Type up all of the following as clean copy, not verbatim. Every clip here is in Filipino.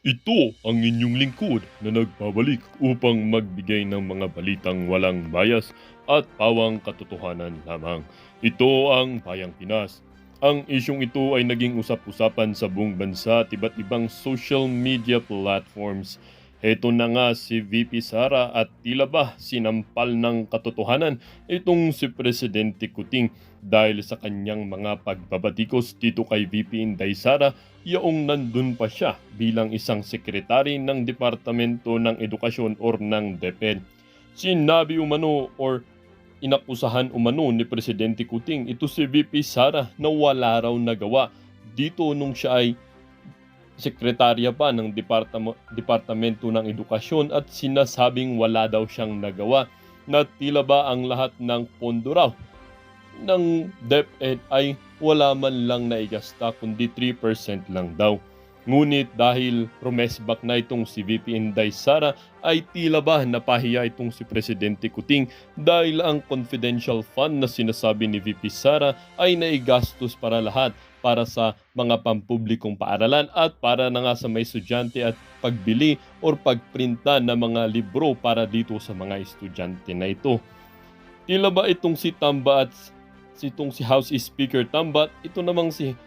Ito ang inyong lingkod na nagbabalik upang magbigay ng mga balitang walang bias at pawang katotohanan lamang. Ito ang Bayang Pinas. Ang isyong ito ay naging usap-usapan sa buong bansa at iba't ibang social media platforms. Heto na nga si VP Sara at tila ba sinampal ng katotohanan itong si Presidente Kuting dahil sa kanyang mga pagbabatikos dito kay VP Inday Sara yaong nandun pa siya bilang isang sekretary ng Departamento ng Edukasyon or ng DepEd. Sinabi umano or inakusahan umano ni Presidente Kuting ito si VP Sara na wala raw nagawa dito nung siya ay sekretarya pa ng Departamento ng Edukasyon at sinasabing wala daw siyang nagawa na tila ba ang lahat ng pondo raw ng DepEd ay wala man lang naigasta kundi 3% lang daw. Ngunit dahil rumesbak na itong si VP Inday Sara ay tila ba napahiya itong si Presidente Kuting dahil ang confidential fund na sinasabi ni VP Sara ay naigastos para lahat para sa mga pampublikong paaralan at para na nga sa may estudyante at pagbili or pagprinta ng mga libro para dito sa mga estudyante na ito. Tila ba itong si Tamba at itong si House Speaker Tamba, ito namang si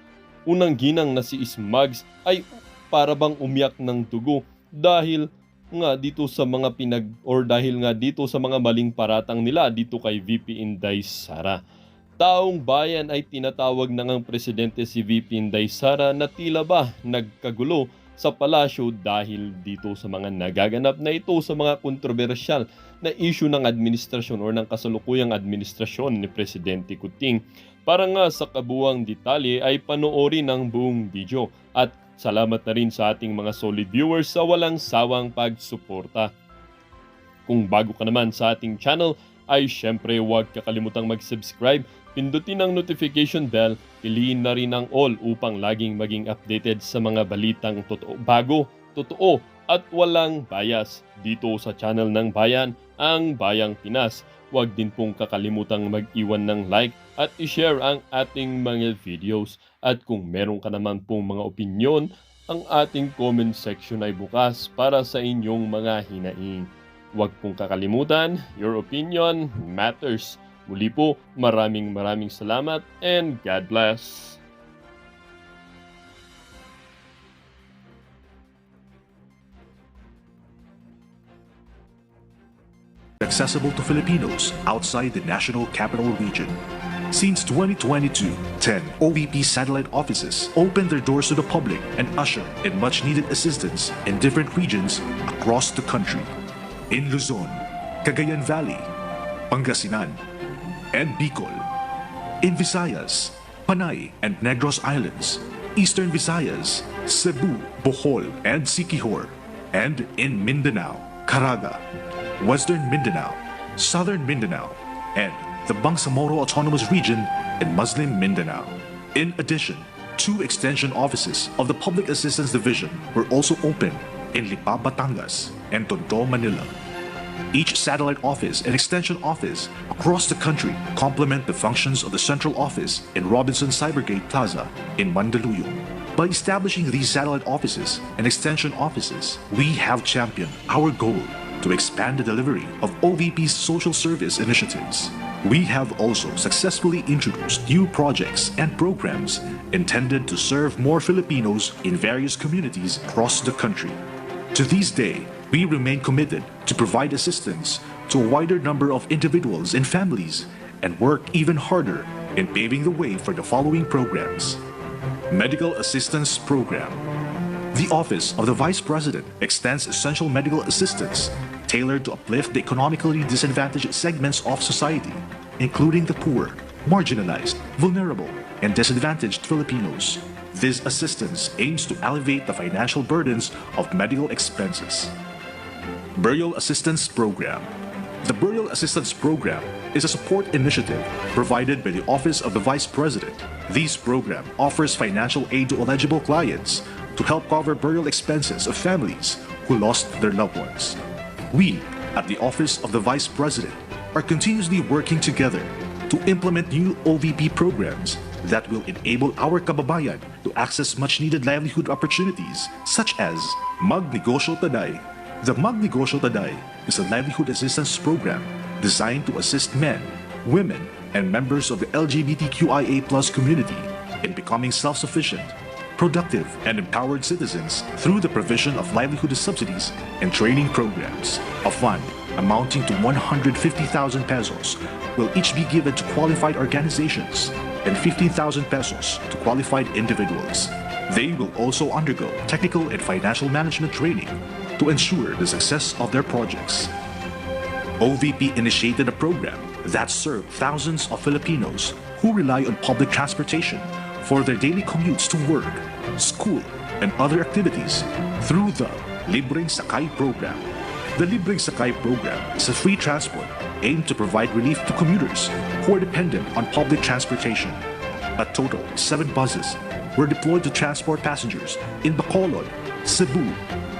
unang ginang na si Ismags ay para bang umiyak ng dugo dahil nga dito sa mga dahil nga dito sa mga maling paratang nila dito kay VP Inday Sara. Taong bayan ay tinatawag na ngang presidente si VP Inday Sara na tila ba nagkagulo sa palasyo dahil dito sa mga nagaganap na ito sa mga kontrobersyal na issue ng administrasyon o ng kasalukuyang administrasyon ni Presidente Kuting. Para nga sa kabuwang detalye ay panoorin ang buong video at salamat na rin sa ating mga solid viewers sa walang sawang pagsuporta. Kung bago ka naman sa ating channel ay syempre huwag kakalimutang mag-subscribe, pindutin ang notification bell, piliin na rin ang all upang laging maging updated sa mga balitang bago, totoo at walang bias dito sa channel ng Bayan, ang Bayang Pinas. Huwag din pong kakalimutang mag-iwan ng like at i-share ang ating mga videos. At kung meron ka naman pong mga opinyon, ang ating comment section ay bukas para sa inyong mga hinaing. Huwag pong kakalimutan, your opinion matters. Muli po, maraming salamat and God bless. Accessible to Filipinos outside the National Capital Region. Since 2022, 10 OVP satellite offices opened their doors to the public and usher in much-needed assistance in different regions across the country. In Luzon, Cagayan Valley, Pangasinan, and Bicol. In Visayas, Panay and Negros Islands, Eastern Visayas, Cebu, Bohol, and Siquijor. And in Mindanao, Caraga, Western Mindanao, Southern Mindanao, and the Bangsamoro Autonomous Region and Muslim Mindanao. In addition, 2 extension offices of the Public Assistance Division were also opened in Lipa, Batangas, and Tondo, Manila. Each satellite office and extension office across the country complement the functions of the central office in Robinson Cybergate Plaza in Mandaluyong. By establishing these satellite offices and extension offices, we have championed our goal to expand the delivery of OVP's social service initiatives. We have also successfully introduced new projects and programs intended to serve more Filipinos in various communities across the country. To this day, we remain committed to provide assistance to a wider number of individuals and families and work even harder in paving the way for the following programs. Medical Assistance Program. The Office of the Vice President extends essential medical assistance tailored to uplift the economically disadvantaged segments of society, including the poor, marginalized, vulnerable, and disadvantaged Filipinos. This assistance aims to alleviate the financial burdens of medical expenses. Burial Assistance Program. The Burial Assistance Program is a support initiative provided by the Office of the Vice President. This program offers financial aid to eligible clients to help cover burial expenses of families who lost their loved ones. We, at the Office of the Vice President, are continuously working together to implement new OVP programs that will enable our kababayan to access much-needed livelihood opportunities such as Magnegosyo Taday. The Magnegosyo Taday is a livelihood assistance program designed to assist men, women, and members of the LGBTQIA+ community in becoming self-sufficient, productive, and empowered citizens through the provision of livelihood subsidies and training programs. A fund amounting to 150,000 pesos will each be given to qualified organizations and 15,000 pesos to qualified individuals. They will also undergo technical and financial management training to ensure the success of their projects. OVP initiated a program that served thousands of Filipinos who rely on public transportation for their daily commutes to work, school, and other activities through the Libreng Sakay program. The Libreng Sakay program is a free transport aimed to provide relief to commuters who are dependent on public transportation. A total of 7 buses were deployed to transport passengers in Bacolod, Cebu,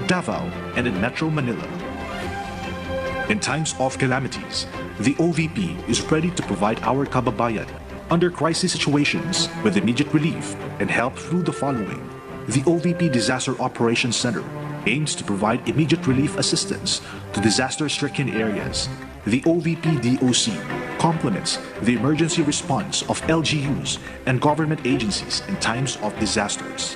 Davao, and in Metro Manila. In times of calamities, the OVP is ready to provide our kababayan under crisis situations with immediate relief and help through the following. The OVP Disaster Operations Center aims to provide immediate relief assistance to disaster-stricken areas. The OVP DOC complements the emergency response of LGUs and government agencies in times of disasters.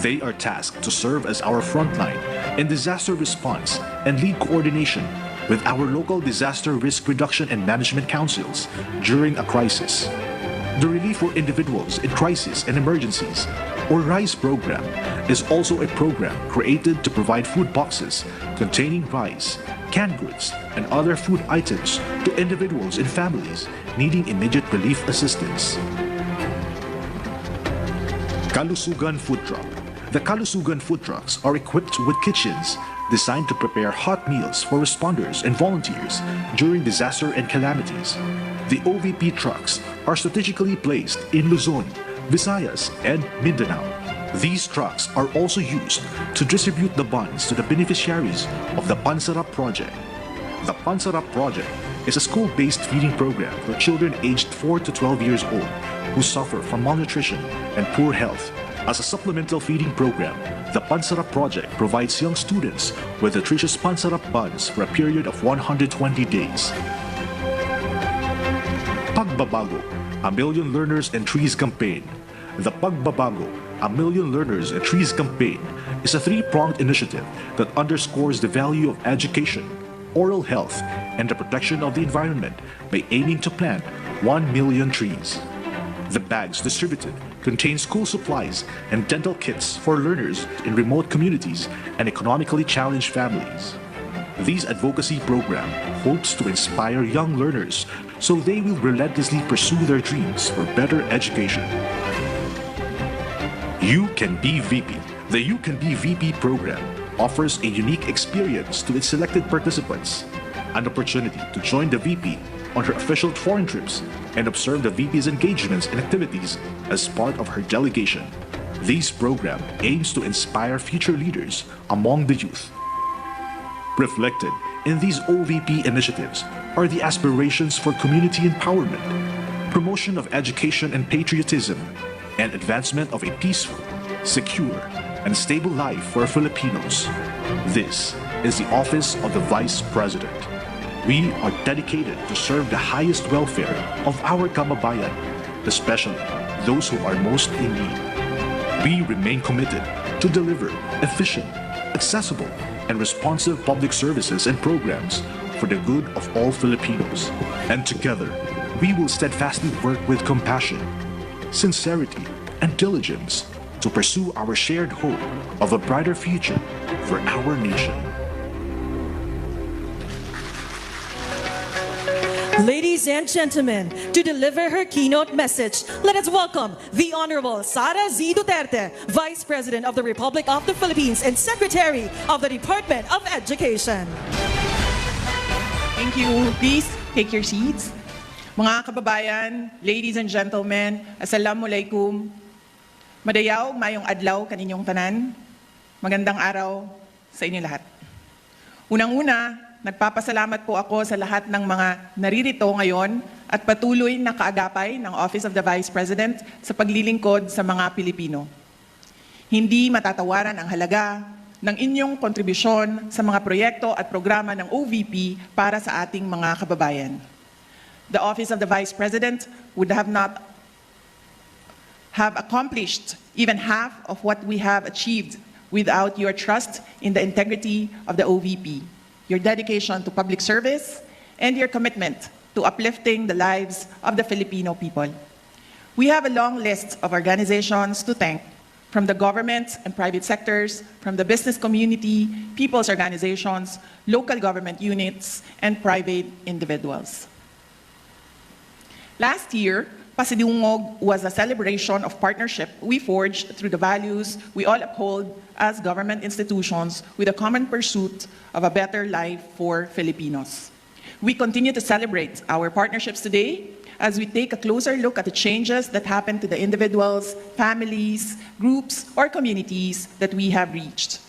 They are tasked to serve as our frontline in disaster response and lead coordination with our local disaster risk reduction and management councils during a crisis. The Relief for Individuals in Crisis and Emergencies, or RISE program, is also a program created to provide food boxes containing rice, canned goods, and other food items to individuals and families needing immediate relief assistance. Kalusugan Food Truck. The Kalusugan food trucks are equipped with kitchens designed to prepare hot meals for responders and volunteers during disaster and calamities. The OVP trucks are strategically placed in Luzon, Visayas, and Mindanao. These trucks are also used to distribute the buns to the beneficiaries of the Pansarap Project. The Pansarap Project is a school-based feeding program for children aged 4 to 12 years old who suffer from malnutrition and poor health. As a supplemental feeding program, the Pansarap Project provides young students with nutritious Pansarap buns for a period of 120 days. Pagbabago, a Million Learners and Trees campaign. The Pagbabago, a Million Learners and Trees campaign is a 3-pronged initiative that underscores the value of education, oral health, and the protection of the environment by aiming to plant 1 million trees. The bags distributed contain school supplies and dental kits for learners in remote communities and economically challenged families. This advocacy program hopes to inspire young learners so they will relentlessly pursue their dreams for better education. You Can Be VP. The You Can Be VP program offers a unique experience to its selected participants, an opportunity to join the VP on her official foreign trips and observe the VP's engagements and activities as part of her delegation. This program aims to inspire future leaders among the youth. Reflected in these OVP initiatives are the aspirations for community empowerment, promotion of education and patriotism, and advancement of a peaceful, secure, and stable life for Filipinos. This is the office of the Vice President. We are dedicated to serve the highest welfare of our kababayan, especially those who are most in need. We remain committed to deliver efficient, accessible, and responsive public services and programs for the good of all Filipinos. And together, we will steadfastly work with compassion, sincerity, and diligence to pursue our shared hope of a brighter future for our nation. Ladies and gentlemen, to deliver her keynote message, let us welcome the Honorable Sara Z. Duterte, Vice President of the Republic of the Philippines and Secretary of the Department of Education. Thank you. Please take your seats. Mga kababayan, ladies and gentlemen, Assalamualaikum. Madayaw, mayong adlaw kaninyong tanan. Magandang araw sa inyo lahat. Unang-una, nagpapasalamat po ako sa lahat ng mga naririto ngayon at patuloy na kaagapay ng Office of the Vice President sa paglilingkod sa mga Pilipino. Hindi matatawaran ang halaga ng inyong kontribusyon sa mga proyekto at programa ng OVP para sa ating mga kababayan. The Office of the Vice President would not have accomplished even half of what we have achieved without your trust in the integrity of the OVP, your dedication to public service, and your commitment to uplifting the lives of the Filipino people. We have a long list of organizations to thank, from the government and private sectors, from the business community, people's organizations, local government units, and private individuals. Last year, Pasidungog was a celebration of partnership we forged through the values we all uphold as government institutions with a common pursuit of a better life for Filipinos. We continue to celebrate our partnerships today as we take a closer look at the changes that happen to the individuals, families, groups, or communities that we have reached.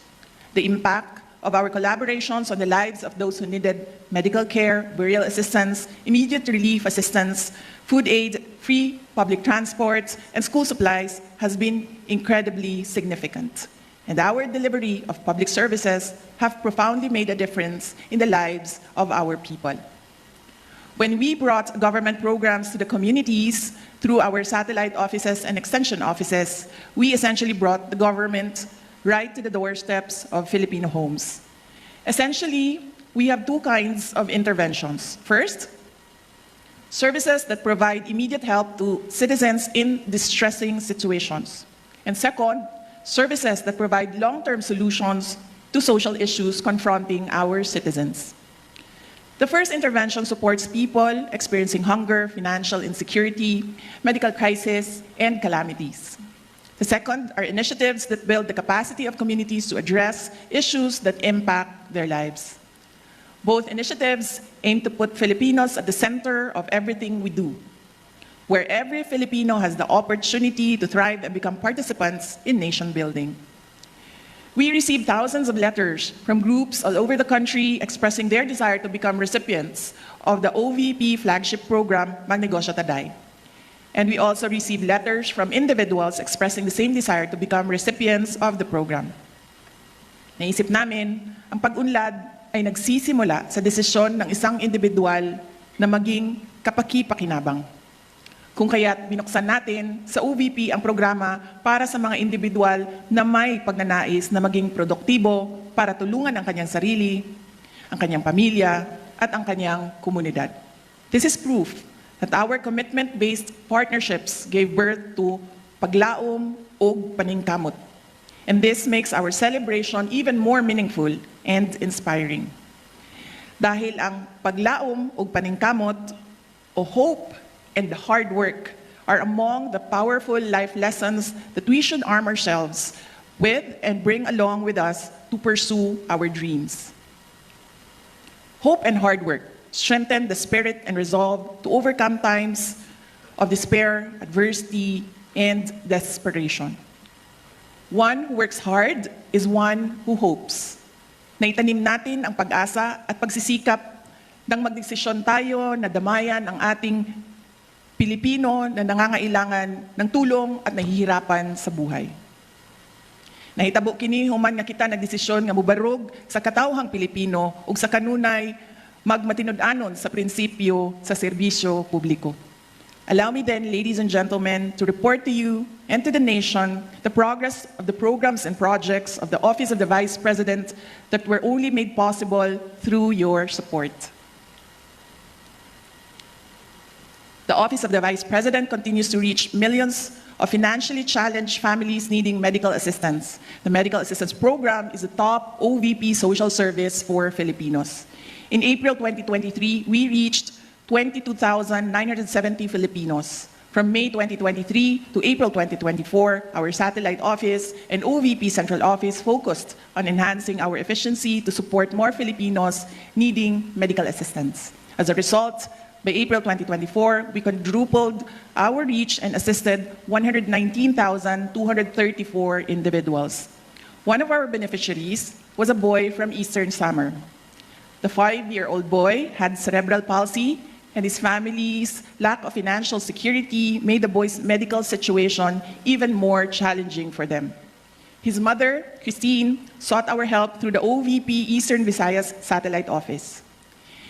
The impact of our collaborations on the lives of those who needed medical care, burial assistance, immediate relief assistance, food aid, free public transport, and school supplies has been incredibly significant. And our delivery of public services have profoundly made a difference in the lives of our people. When we brought government programs to the communities through our satellite offices and extension offices, we essentially brought the government right to the doorsteps of Filipino homes. Essentially, we have two kinds of interventions. First, services that provide immediate help to citizens in distressing situations. And second, services that provide long-term solutions to social issues confronting our citizens. The first intervention supports people experiencing hunger, financial insecurity, medical crisis, and calamities. The second are initiatives that build the capacity of communities to address issues that impact their lives. Both initiatives aim to put Filipinos at the center of everything we do, where every Filipino has the opportunity to thrive and become participants in nation building. We received thousands of letters from groups all over the country expressing their desire to become recipients of the OVP flagship program, Magnegosyo Taday. And we also received letters from individuals expressing the same desire to become recipients of the program. Naisip namin, ang pag-unlad ay nagsisimula sa desisyon ng isang individual na maging kapaki-pakinabang. Kung kaya't binuksan natin sa OVP ang programa para sa mga individual na may pagnanais na maging produktibo para tulungan ang kanyang sarili, ang kanyang pamilya, at ang kanyang komunidad. This is proof that our commitment-based partnerships gave birth to paglaom o paningkamot. And this makes our celebration even more meaningful and inspiring. Dahil ang paglaom o paningkamot o hope and hard work are among the powerful life lessons that we should arm ourselves with and bring along with us to pursue our dreams. Hope and hard work strengthen the spirit and resolve to overcome times of despair, adversity, and desperation. One who works hard is one who hopes. Naitanim natin ang pag-asa at pagsisikap nang magdesisyon tayo na damayan ang ating Pilipino na nangangailangan ng tulong at nahihirapan sa buhay. Nahitabo kini human nga kita nagdesisyon nga mubarog sa katawhang Pilipino ug sa kanunay magmatinud-anon sa prinsipyo sa serbisyo publiko. Allow me then, ladies and gentlemen, to report to you and to the nation the progress of the programs and projects of the Office of the Vice President that were only made possible through your support. The Office of the Vice President continues to reach millions of financially challenged families needing medical assistance. The Medical Assistance Program is the top OVP social service for Filipinos. In April 2023, we reached 22,970 Filipinos. From May 2023 to April 2024, our satellite office and OVP central office focused on enhancing our efficiency to support more Filipinos needing medical assistance. As a result, by April 2024, we quadrupled our reach and assisted 119,234 individuals. One of our beneficiaries was a boy from Eastern Samar. The 5-year-old boy had cerebral palsy, and his family's lack of financial security made the boy's medical situation even more challenging for them. His mother, Christine, sought our help through the OVP Eastern Visayas Satellite Office.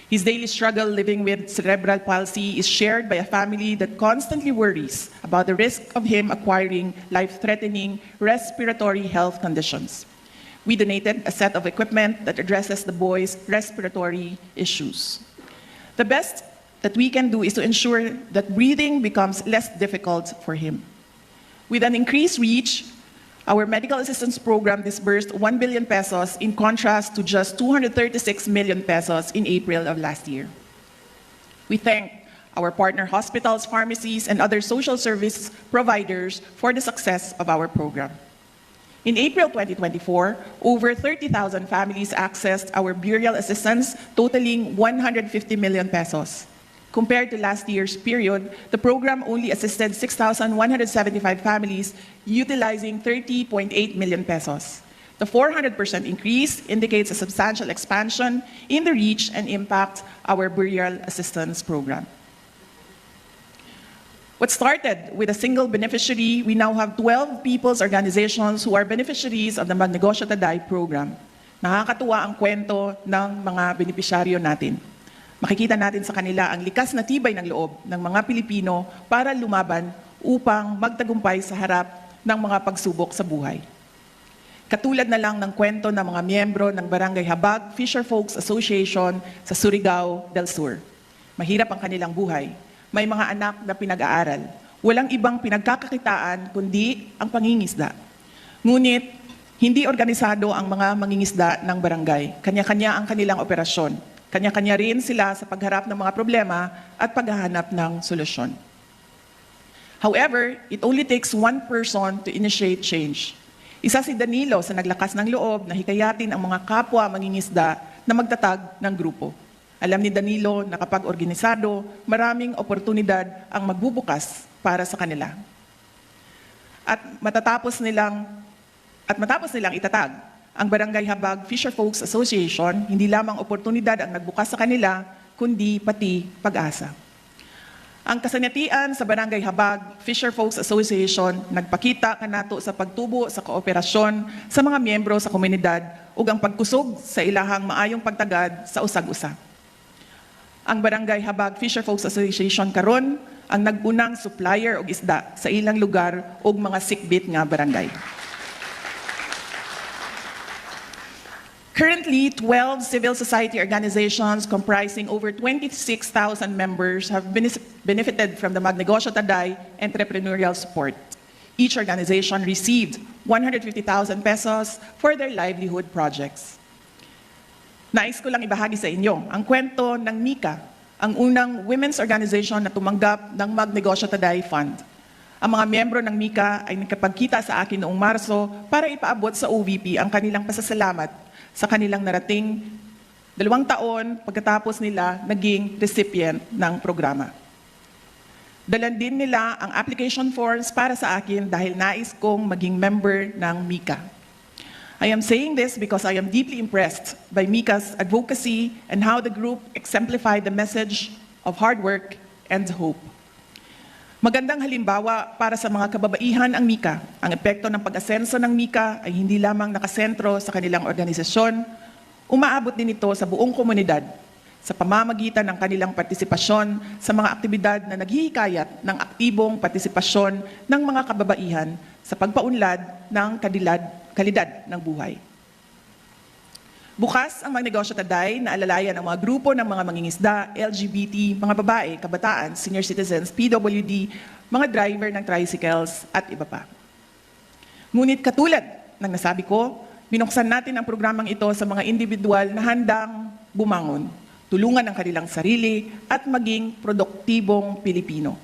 His daily struggle living with cerebral palsy is shared by a family that constantly worries about the risk of him acquiring life-threatening respiratory health conditions. We donated a set of equipment that addresses the boy's respiratory issues. The best that we can do is to ensure that breathing becomes less difficult for him. With an increased reach, our medical assistance program disbursed 1 billion pesos in contrast to just 236 million pesos in April of last year. We thank our partner hospitals, pharmacies, and other social service providers for the success of our program. In April 2024, over 30,000 families accessed our burial assistance totaling 150 million pesos. Compared to last year's period, the program only assisted 6,175 families utilizing 30.8 million pesos. The 400% increase indicates a substantial expansion in the reach and impact our burial assistance program. What started with a single beneficiary, we now have 12 people's organizations who are beneficiaries of the Magnegosyo Taday program. Nakakatuwa ang kwento ng mga benepisyaryo natin. Makikita natin sa kanila ang likas na tibay ng loob ng mga Pilipino para lumaban upang magtagumpay sa harap ng mga pagsubok sa buhay. Katulad na lang ng kwento ng mga miyembro ng Barangay Habag Fisher Folks Association sa Surigao del Sur. Mahirap ang kanilang buhay. May mga anak na pinag-aaral. Walang ibang pinagkakakitaan kundi ang pangingisda. Ngunit, hindi organisado ang mga mangingisda ng barangay. Kanya-kanya ang kanilang operasyon. Kanya-kanya rin sila sa pagharap ng mga problema at paghahanap ng solusyon. However, it only takes one person to initiate change. Isa si Danilo sa naglakas ng loob na hikayatin ang mga kapwa mangingisda na magtatag ng grupo. Alam ni Danilo na kapag organisado, maraming oportunidad ang magbubukas para sa kanila. At matapos nilang itatag ang Barangay Habag Fisher Folks Association, hindi lamang oportunidad ang nagbukas sa kanila, kundi pati pag-asa. Ang kasanatian sa Barangay Habag Fisher Folks Association nagpakita kanato sa pagtubo sa kooperasyon sa mga miyembro sa komunidad ug ang pagkusog sa ilahang maayong pagtagad sa usag-usa. Ang Barangay Habag Fisher Folks Association karon ang nag-unang supplier og isda sa ilang lugar ug mga sikbit nga barangay. Currently, 12 civil society organizations comprising over 26,000 members have benefited from the Magnegosyo Taday entrepreneurial support. Each organization received 150,000 pesos for their livelihood projects. Nais ko lang ibahagi sa inyo ang kwento ng Mika, ang unang women's organization na tumanggap ng Magnegosyo Taday Fund. Ang mga miyembro ng Mika ay nakapagkita sa akin noong Marso para ipaabot sa OVP ang kanilang pasasalamat sa kanilang narating 2 taon pagkatapos nila naging recipient ng programa. Dalan din nila ang application forms para sa akin dahil nais kong maging member ng Mika. I am saying this because I am deeply impressed by Mika's advocacy and how the group exemplified the message of hard work and hope. Magandang halimbawa para sa mga kababaihan ang Mika. Ang epekto ng pag-asenso ng Mika ay hindi lamang nakasentro sa kanilang organisasyon, umaabot din ito sa buong komunidad sa pamamagitan ng kanilang partisipasyon sa mga aktibidad na naghihikayat ng aktibong partisipasyon ng mga kababaihan sa pagpaunlad ng kalidad ng buhay. Bukas ang Magnegosyo Taday na alalayan ang mga grupo ng mga mangingisda, LGBT, mga babae, kabataan, senior citizens, PWD, mga driver ng tricycles at iba pa. Ngunit katulad ng nasabi ko, binuksan natin ang programang ito sa mga individual na handang bumangon, tulungan ang kanilang sarili at maging produktibong Pilipino.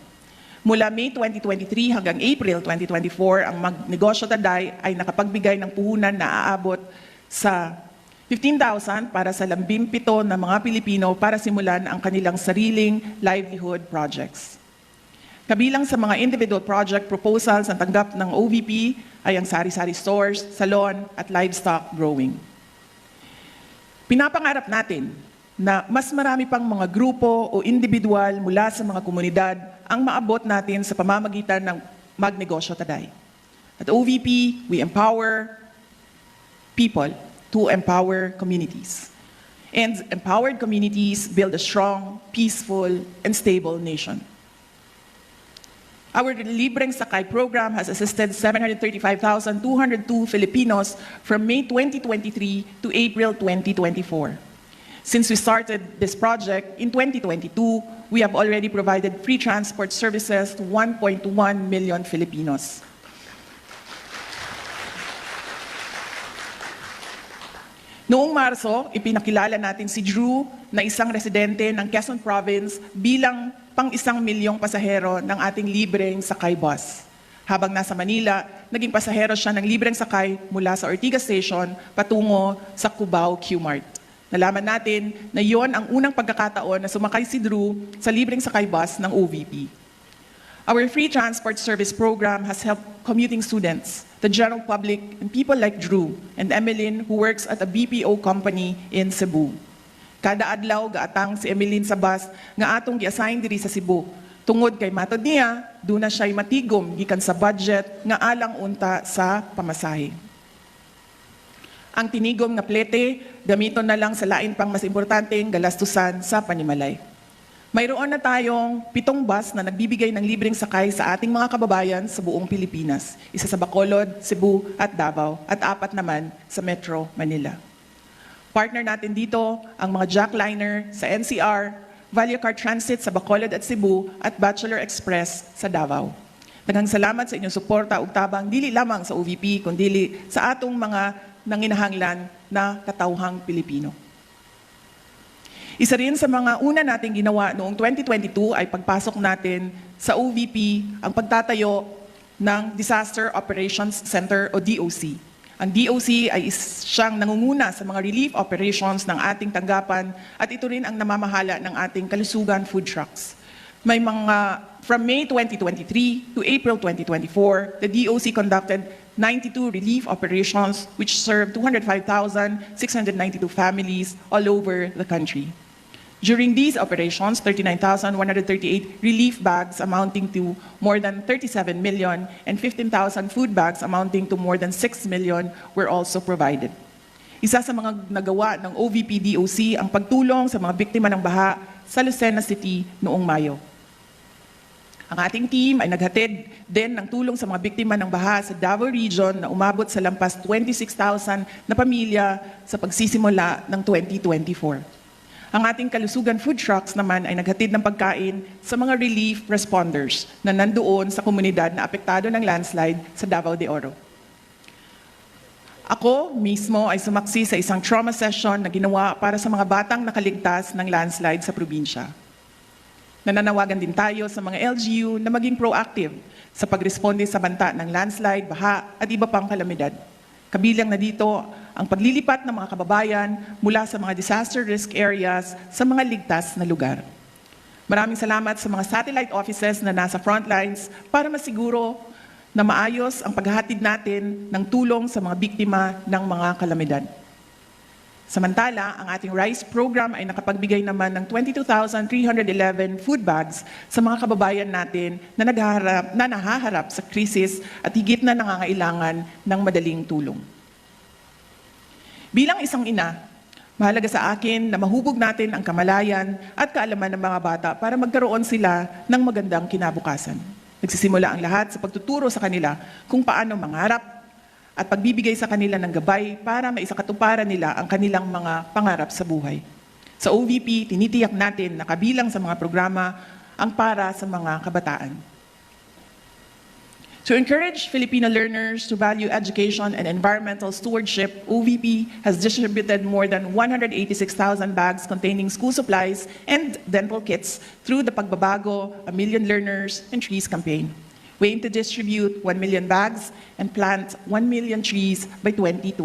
Mula May 2023 hanggang April 2024, ang Magnegosyo Taday ay nakapagbigay ng puhunan na aabot sa 15,000 para sa 17 na mga Pilipino para simulan ang kanilang sariling livelihood projects. Kabilang sa mga individual project proposals na tanggap ng OVP ay ang sari-sari stores, salon at livestock growing. Pinapangarap natin na mas marami pang mga grupo o individual mula sa mga komunidad ang maabot natin sa pamamagitan ng Magnegosyo Taday. At OVP, we empower, people to empower communities. And empowered communities build a strong, peaceful, and stable nation. Our Libreng Sakay program has assisted 735,202 Filipinos from May 2023 to April 2024. Since we started this project in 2022, we have already provided free transport services to 1.1 million Filipinos. Noong Marso, ipinakilala natin si Drew na isang residente ng Quezon Province bilang pang-1 milyong pasahero ng ating libreng sakay bus. Habang nasa Manila, naging pasahero siya ng libreng sakay mula sa Ortigas Station patungo sa Cubao Q-Mart. Nalaman natin na yon ang unang pagkakataon na sumakay si Drew sa libreng sakay bus ng OVP. Our free transport service program has helped commuting students, the general public, and people like Drew and Emeline who works at a BPO company in Cebu. Kada adlaw gaatang si Emeline sa bus nga atong gi-assign diri sa Cebu. Tungod kay matod niya, doon na siya'y matigom gikan sa budget nga alang unta sa pamasahe. Ang tinigom nga plete, gamiton na lang sa lain pang mas importanteng galastusan sa panimalay. Mayroon na tayong 7 bus na nagbibigay ng libreng sakay sa ating mga kababayan sa buong Pilipinas. Isa sa Bacolod, Cebu at Davao at 4 naman sa Metro Manila. Partner natin dito ang mga jackliner sa NCR, Vallecar Transit sa Bacolod at Cebu at Bachelor Express sa Davao. Daghang salamat sa inyong suporta ug tabang dili lamang sa OVP kundi sa atong mga nanginahanglan na katawhang Pilipino. Isa rin sa mga una nating ginawa noong 2022 ay pagpasok natin sa OVP ang pagtatayo ng Disaster Operations Center o DOC. Ang DOC ay siyang nangunguna sa mga relief operations ng ating tanggapan at ito rin ang namamahala ng ating kalusugan food trucks. From May 2023 to April 2024, the DOC conducted 92 relief operations which served 205,692 families all over the country. During these operations, 39,138 relief bags amounting to more than 37 million and 15,000 food bags amounting to more than 6 million were also provided. Isa sa mga nagawa ng OVP-DOC ang pagtulong sa mga biktima ng baha sa Lucena City noong Mayo. Ang ating team ay naghatid din ng tulong sa mga biktima ng baha sa Davao Region na umabot sa lampas 26,000 na pamilya sa pagsisimula ng 2024. Ang ating kalusugan food trucks naman ay naghatid ng pagkain sa mga relief responders na nandoon sa komunidad na apektado ng landslide sa Davao de Oro. Ako mismo ay sumaksi sa isang trauma session na ginawa para sa mga batang nakaligtas ng landslide sa probinsya. Nananawagan din tayo sa mga LGU na maging proactive sa pagresponde sa banta ng landslide, baha at iba pang kalamidad. Kabilang na dito ang paglilipat ng mga kababayan mula sa mga disaster risk areas sa mga ligtas na lugar. Maraming salamat sa mga satellite offices na nasa frontlines para masiguro na maayos ang paghahatid natin ng tulong sa mga biktima ng mga kalamidad. Samantala, ang ating RICE program ay nakapagbigay naman ng 22,311 food bags sa mga kababayan natin na nahaharap sa krisis at higit na nangangailangan ng madaling tulong. Bilang isang ina, mahalaga sa akin na mahubog natin ang kamalayan at kaalaman ng mga bata para magkaroon sila ng magandang kinabukasan. Nagsisimula ang lahat sa pagtuturo sa kanila kung paano mangarap at pagbibigay sa kanila ng gabay para maisakatuparan nila ang kanilang mga pangarap sa buhay. Sa OVP, tinitiyak natin na kabilang sa mga programa ang para sa mga kabataan. To encourage Filipino learners to value education and environmental stewardship, OVP has distributed more than 186,000 bags containing school supplies and dental kits through the Pagbabago, A Million Learners and Trees campaign. We aim to distribute 1 million bags and plant 1 million trees by 2028.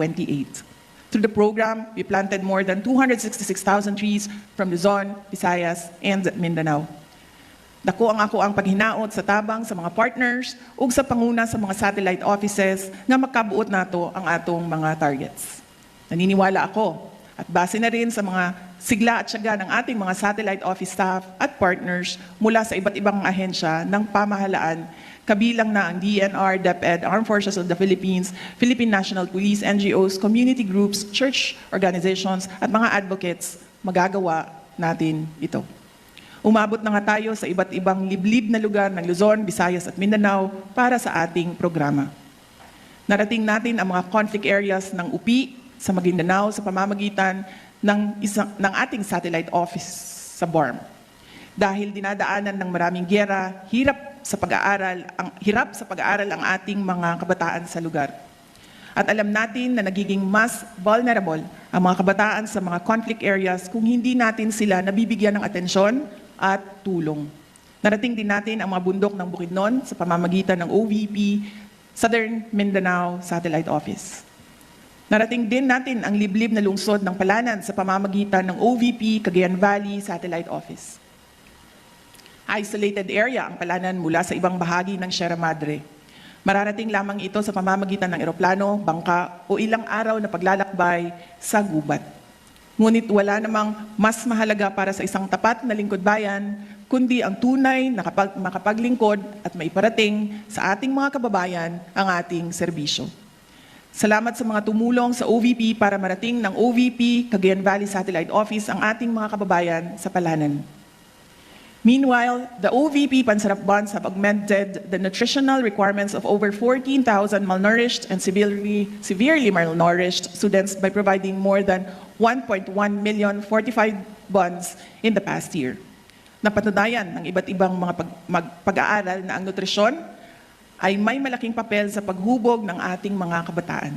Through the program, we planted more than 266,000 trees from Luzon, Visayas, and Mindanao. Dako ang paghinaot sa tabang sa mga partners ug sa panguna sa mga satellite offices nga makabuot nato ang atong mga targets. Naniniwala ako at base na rin sa mga sigla at tiyaga ng ating mga satellite office staff at partners mula sa iba't ibang ahensya ng pamahalaan, kabilang na ang DNR, DepEd, Armed Forces of the Philippines, Philippine National Police, NGOs, community groups, church organizations, at mga advocates. Magagawa natin ito. Umabot na nga tayo sa iba't ibang liblib na lugar ng Luzon, Visayas at Mindanao para sa ating programa. Narating natin ang mga conflict areas ng UPI sa Maguindanao sa pamamagitan ng ating satellite office sa BARM. Dahil dinadaanan ng maraming giyera, hirap sa pag-aaral ang ating mga kabataan sa lugar. At alam natin na nagiging mas vulnerable ang mga kabataan sa mga conflict areas kung hindi natin sila nabibigyan ng atensyon at tulong. Narating din natin ang mga bundok ng Bukidnon sa pamamagitan ng OVP, Southern Mindanao Satellite Office. Narating din natin ang liblib na lungsod ng Palanan sa pamamagitan ng OVP, Cagayan Valley Satellite Office. Isolated area ang Palanan mula sa ibang bahagi ng Sierra Madre. Mararating lamang ito sa pamamagitan ng eroplano, bangka o ilang araw na paglalakbay sa gubat. Ngunit wala namang mas mahalaga para sa isang tapat na lingkod bayan, kundi ang tunay na makapaglingkod at maiparating sa ating mga kababayan ang ating serbisyo. Salamat sa mga tumulong sa OVP para marating ng OVP Cagayan Valley Satellite Office ang ating mga kababayan sa Palanan. Meanwhile, the OVP Pansarap Bonds have augmented the nutritional requirements of over 14,000 malnourished and severely malnourished students by providing more than 1.1 million fortified bonds in the past year. Napatunayan ng iba't ibang mga pag-aaral na ang nutrisyon ay may malaking papel sa paghubog ng ating mga kabataan.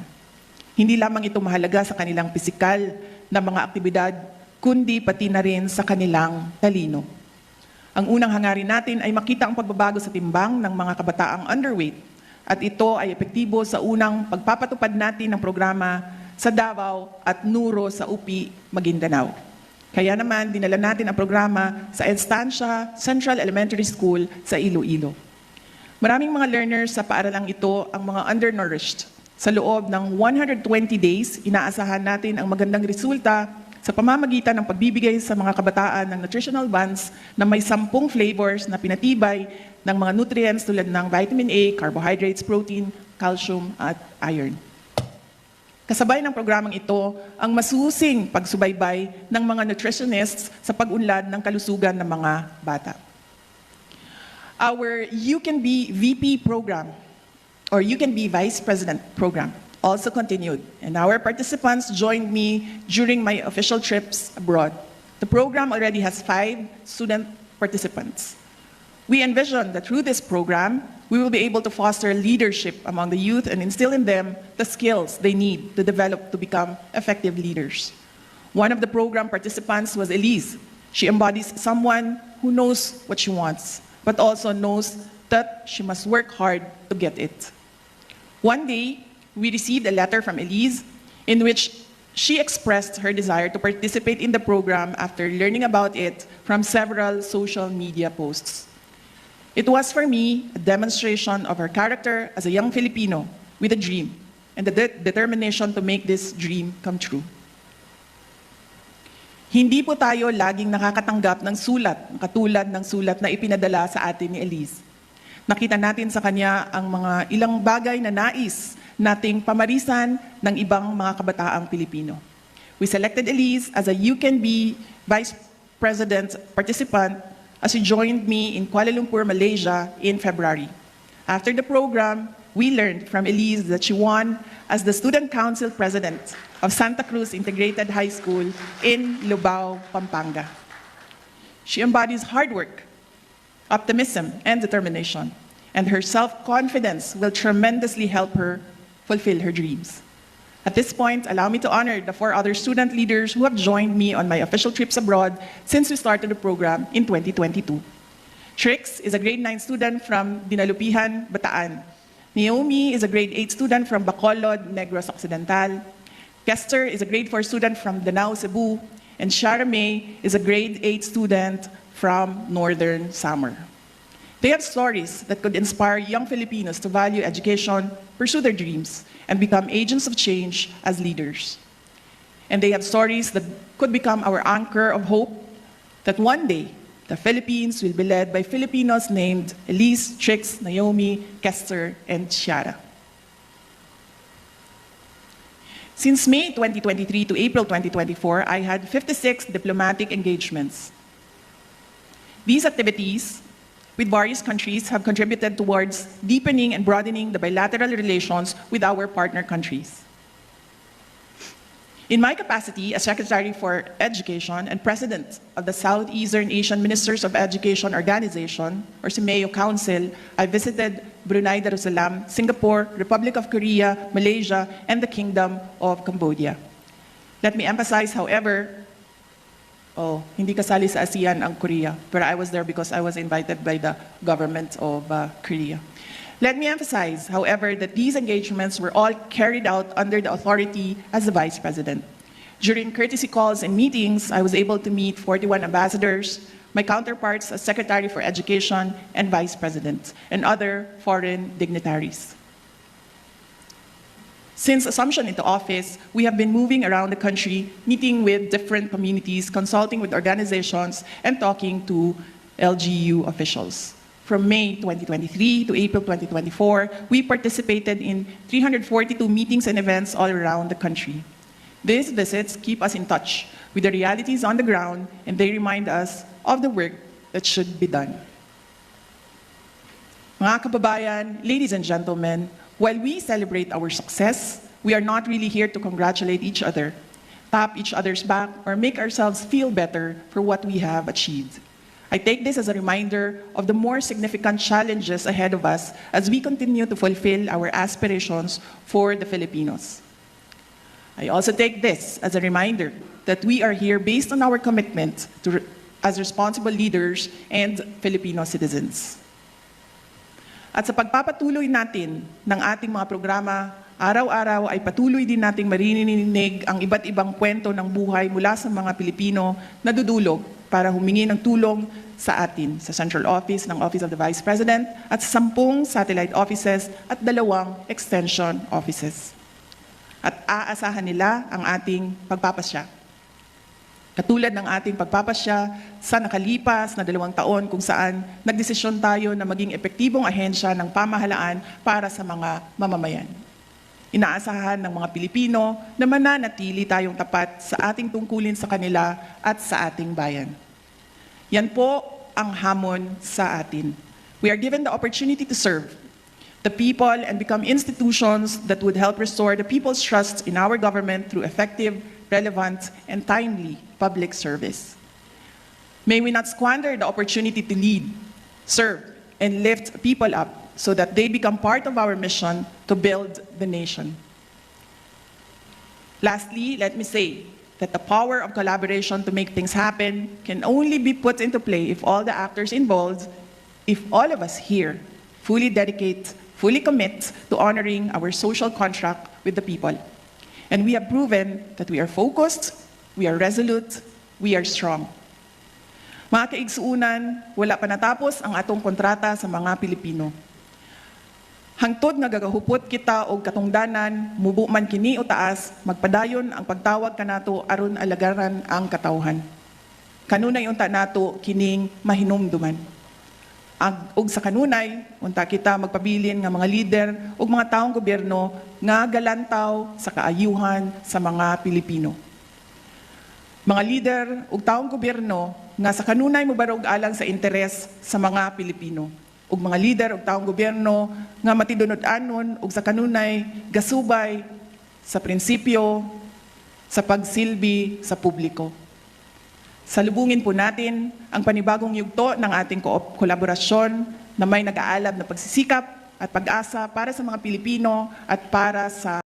Hindi lamang ito mahalaga sa kanilang pisikal na mga aktibidad, kundi pati na rin sa kanilang talino. Ang unang hangarin natin ay makita ang pagbabago sa timbang ng mga kabataang underweight at ito ay epektibo sa unang pagpapatupad natin ng programa sa Davao at Nuro sa UPI, Maguindanao. Kaya naman, dinala natin ang programa sa Estancia Central Elementary School sa Iloilo. Maraming mga learners sa paaralang ito ang mga undernourished. Sa loob ng 120 days, inaasahan natin ang magandang resulta sa pamamagitan ng pagbibigay sa mga kabataan ng nutritional bonds na may 10 flavors na pinatibay ng mga nutrients tulad ng vitamin A, carbohydrates, protein, calcium, at iron. Kasabay ng programang ito ang masusing pagsubaybay ng mga nutritionists sa pag-unlad ng kalusugan ng mga bata. Our You Can Be VP program, or You Can Be Vice President program, also continued, and our participants joined me during my official trips abroad. The program already has 5 student participants. We envision that through this program, we will be able to foster leadership among the youth and instill in them the skills they need to develop to become effective leaders. One of the program participants was Elise. She embodies someone who knows what she wants, but also knows that she must work hard to get it. One day, we received a letter from Elise in which she expressed her desire to participate in the program after learning about it from several social media posts. It was for me a demonstration of her character as a young Filipino with a dream and the determination to make this dream come true. Hindi po tayo laging nakakatanggap ng sulat, katulad ng sulat na ipinadala sa atin ni Elise. Nakita natin sa kanya ang mga ilang bagay na nais nating pamarisan ng ibang mga kabataang Pilipino. We selected Elise as a You Can Be Vice President participant as she joined me in Kuala Lumpur, Malaysia in February. After the program, we learned from Elise that she won as the Student Council President of Santa Cruz Integrated High School in Lubao, Pampanga. She embodies hard work, optimism, and determination, and her self-confidence will tremendously help her fulfill her dreams. At this point, allow me to honor the 4 other student leaders who have joined me on my official trips abroad since we started the program in 2022. Trix is a grade 9 student from Dinalupihan, Bataan. Naomi is a grade 8 student from Bacolod, Negros Occidental. Kester is a grade 4 student from Danao, Cebu. And Charame is a grade 8 student from Northern Samar. They have stories that could inspire young Filipinos to value education, pursue their dreams, and become agents of change as leaders. And they have stories that could become our anchor of hope that one day the Philippines will be led by Filipinos named Elise, Trix, Naomi, Kester, and Chiara. Since May 2023 to April 2024, I had 56 diplomatic engagements. These activities with various countries have contributed towards deepening and broadening the bilateral relations with our partner countries. In my capacity as Secretary for Education and President of the Southeastern Asian Ministers of Education Organization, or SIMEO Council, I visited Brunei Darussalam, Singapore, Republic of Korea, Malaysia, and the Kingdom of Cambodia. Let me emphasize, however, hindi kasali sa ASEAN ang Korea, but I was there because I was invited by the government of Korea. Let me emphasize, however, that these engagements were all carried out under the authority as the Vice President. During courtesy calls and meetings, I was able to meet 41 ambassadors, my counterparts as Secretary for Education and Vice President, and other foreign dignitaries. Since assumption into office, we have been moving around the country, meeting with different communities, consulting with organizations, and talking to LGU officials. From May 2023 to April 2024, we participated in 342 meetings and events all around the country. These visits keep us in touch with the realities on the ground, and they remind us of the work that should be done. Mga kababayan, ladies and gentlemen, while we celebrate our success, we are not really here to congratulate each other, tap each other's back, or make ourselves feel better for what we have achieved. I take this as a reminder of the more significant challenges ahead of us as we continue to fulfill our aspirations for the Filipinos. I also take this as a reminder that we are here based on our commitment as responsible leaders and Filipino citizens. At sa pagpapatuloy natin ng ating mga programa, araw-araw ay patuloy din nating maririnig ang iba't ibang kwento ng buhay mula sa mga Pilipino na dudulog para humingi ng tulong sa atin sa Central Office ng Office of the Vice President at 10 satellite offices at 2 extension offices. At aasahan nila ang ating pagpapasya. Katulad ng ating pagpapasya sa nakalipas na 2 taon kung saan nagdesisyon tayo na maging epektibong ahensya ng pamahalaan para sa mga mamamayan. Inaasahan ng mga Pilipino na mananatili tayong tapat sa ating tungkulin sa kanila at sa ating bayan. Yan po ang hamon sa atin. We are given the opportunity to serve the people and become institutions that would help restore the people's trust in our government through effective, relevant, and timely public service. May we not squander the opportunity to lead, serve, and lift people up so that they become part of our mission to build the nation. Lastly, let me say that the power of collaboration to make things happen can only be put into play if all the actors involved, if all of us here fully dedicate, fully commit to honoring our social contract with the people. And we have proven that we are focused, we are resolute, we are strong. Mga kaigsuunan, wala pa natapos ang atong kontrata sa mga Pilipino. Hangtod nga gagahupot kita og katungdanan, mubo man kini o taas, magpadayon ang pagtawag kanato aron alagaran ang katawhan. Kanunay unta nato kining mahinumduman. Ug sa kanunay, unta kita magpabilin nga mga lider ug mga taong gobyerno nga galantaw sa kaayuhan sa mga Pilipino. Mga lider ug taong gobyerno nga sa kanunay mobarog alang sa interes sa mga Pilipino. Ug mga lider ug taong gobyerno nga matidunod-anon ug sa kanunay gasubay sa prinsipyo sa pagsilbi sa publiko. Salubungin po natin ang panibagong yugto ng ating kolaborasyon na may nag-aalab na pagsisikap at pag-asa para sa mga Pilipino at para sa